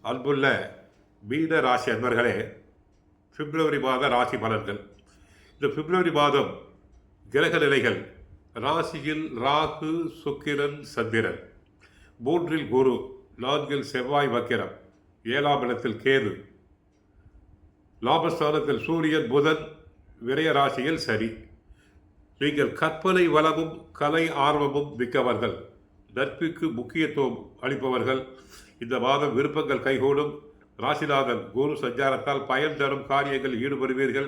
அன்புள்ள மீன ராசி அன்பர்களே, பிப்ரவரி மாத ராசி பலன்கள். இந்த பிப்ரவரி மாதம் கிரக நிலைகள்: ராசியில் ராகு, சுக்கிரன், சந்திரன், 3இல் குரு, 4இல் செவ்வாய் வக்கிரம், 7ஆம் இடத்தில் கேது, லாபஸ்தானத்தில் சூரியன், புதன், விரய ராசியில் சனி. நீங்கள் கற்பனை வளமும் கலை ஆர்வமும் மிக்கவர்கள், நட்புக்கு முக்கியத்துவம் அளிப்பவர்கள். இந்த மாதம் விருப்பங்கள் கைகூடும். ராசிநாதன் குரு சஞ்சாரத்தால் பயன் தரும் காரியங்கள் ஈடுபடுவீர்கள்.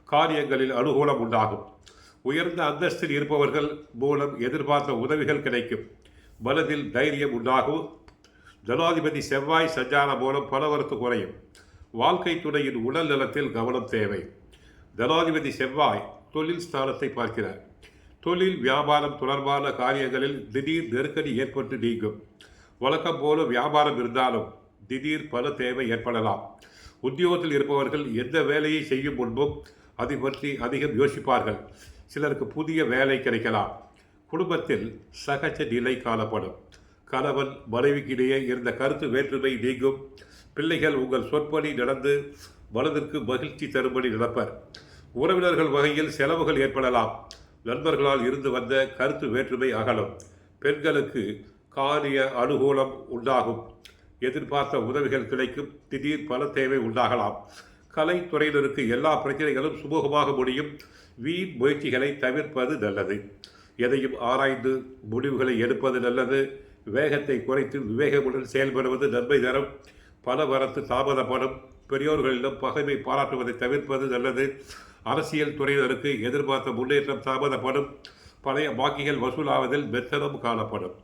காரியங்களில் அனுகூலம் உண்டாகும். உயர்ந்த அந்தஸ்தில் இருப்பவர்கள் மூலம் எதிர்பார்த்த உதவிகள் கிடைக்கும். மனதில் தைரியம் உண்டாகும். ஜனாதிபதி செவ்வாய் சஞ்சாரம் மூலம் பணவரத்து குறையும். வாழ்க்கை துணையின் உடல் நலத்தில் கவனம் தேவை. ஜனாதிபதி செவ்வாய் தொழில் ஸ்தானத்தை பார்க்கிறார். தொழில் வியாபாரம் தொடர்பான காரியங்களில் திடீர் நெருக்கடி ஏற்பட்டு நீங்கும். வழக்கம் போல வியாபாரம் இருந்தாலும் திடீர் பண தேவை ஏற்படலாம். உத்தியோகத்தில் இருப்பவர்கள் எந்த வேலையை செய்யும் முன்பும் அதை பற்றி அதிகம் யோசிப்பார்கள். சிலருக்கு புதிய வேலை கிடைக்கலாம். குடும்பத்தில் சகஜ நிலை காணப்படும். கணவன் மனைவிக்கிடையே இருந்த கருத்து வேற்றுமை நீங்கும். பிள்ளைகள் உங்கள் சொற்படி நடந்து மனதிற்கு மகிழ்ச்சி தரும்படி நடப்பர். உறவினர்கள் வகையில் செலவுகள் ஏற்படலாம். நண்பர்களால் இருந்து வந்த கருத்து வேற்றுமை அகலும். பெண்களுக்கு காரிய அனுகூலம் உண்டாகும். எதிர்பார்த்த உதவிகள் கிடைக்கும். திடீர் பல தேவை உண்டாகலாம். கலைத்துறையினருக்கு எல்லா பிரச்சனைகளும் சுமூகமாக முடியும். வீண் முயற்சிகளை தவிர்ப்பது நல்லது. எதையும் ஆராய்ந்து முடிவுகளை எடுப்பது நல்லது. வேகத்தை குறைத்து விவேகமுடன் செயல்படுவது நன்மை தரும். பண வரத்து தாமதப்படும். பெரியோர்களிடம் பகைமை பாராட்டுவதை தவிர்ப்பது நல்லது. அரசியல் துறையினருக்கு எதிர்பார்த்த முன்னேற்றம் தாமதப்படும். பழைய பாக்கிகள் வசூலாவதில் மெத்தனம் காணப்படும்.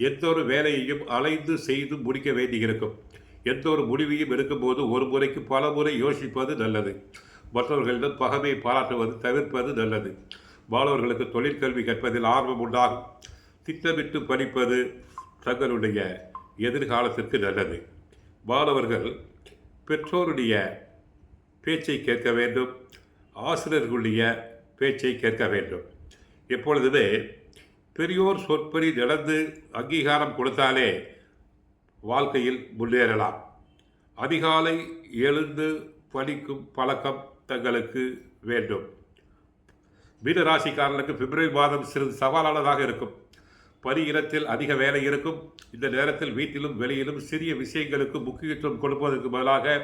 எந்த ஒரு வேலையையும் அலைந்து செய்து முடிக்க வேண்டியிருக்கும். எந்த ஒரு முடிவையும் எடுக்கும்போது ஒரு முறைக்கு பல முறை யோசிப்பது நல்லது. மற்றவர்களிடம் பகைமை பாராட்டுவது தவிர்ப்பது நல்லது. மாணவர்களுக்கு தொழிற்கல்வி கற்பதில் ஆர்வம் உண்டாகும். திட்டமிட்டு படிப்பது தங்களுடைய எதிர்காலத்திற்கு நல்லது. மாணவர்கள் பெற்றோருடைய பேச்சை கேட்க வேண்டும். ஆசிரியர்களுடைய பேச்சை கேட்க வேண்டும். எப்பொழுதுமே பெரியோர் சொற்படி நடந்து அங்கீகாரம் கொடுத்தாலே வாழ்க்கையில் முன்னேறலாம். அதிகாலை எழுந்து படிக்கும் பழக்கம் தங்களுக்கு வேண்டும். மீனராசிக்காரர்களுக்கு பிப்ரவரி மாதம் சிறிது சவாலானதாக இருக்கும். பணியிடத்தில் அதிக வேலை இருக்கும். இந்த நேரத்தில் வீட்டிலும் வெளியிலும் சிறிய விஷயங்களுக்கு முக்கியத்துவம் கொடுப்பதற்கு பதிலாக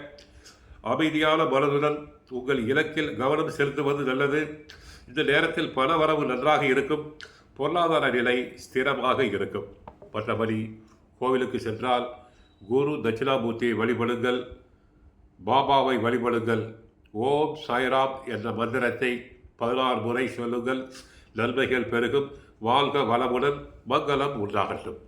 அமைதியான மனதுடன் உங்கள் இலக்கில் கவனம் செலுத்துவது நல்லது. இந்த நேரத்தில் பண வரவு நன்றாக இருக்கும். பொருளாதார நிலை ஸ்திரமாக இருக்கும். மற்றபடி கோவிலுக்கு சென்றால் குரு தட்சிணாமூர்த்தியை வழிபடுங்கள். பாபாவை வழிபடுங்கள். ஓம் சாய்ராம் என்ற மந்திரத்தை 16 முறை சொல்லுங்கள். நன்மைகள் பெருகும். வாழ்க வளமுடன். மங்களம் உண்டாகட்டும்.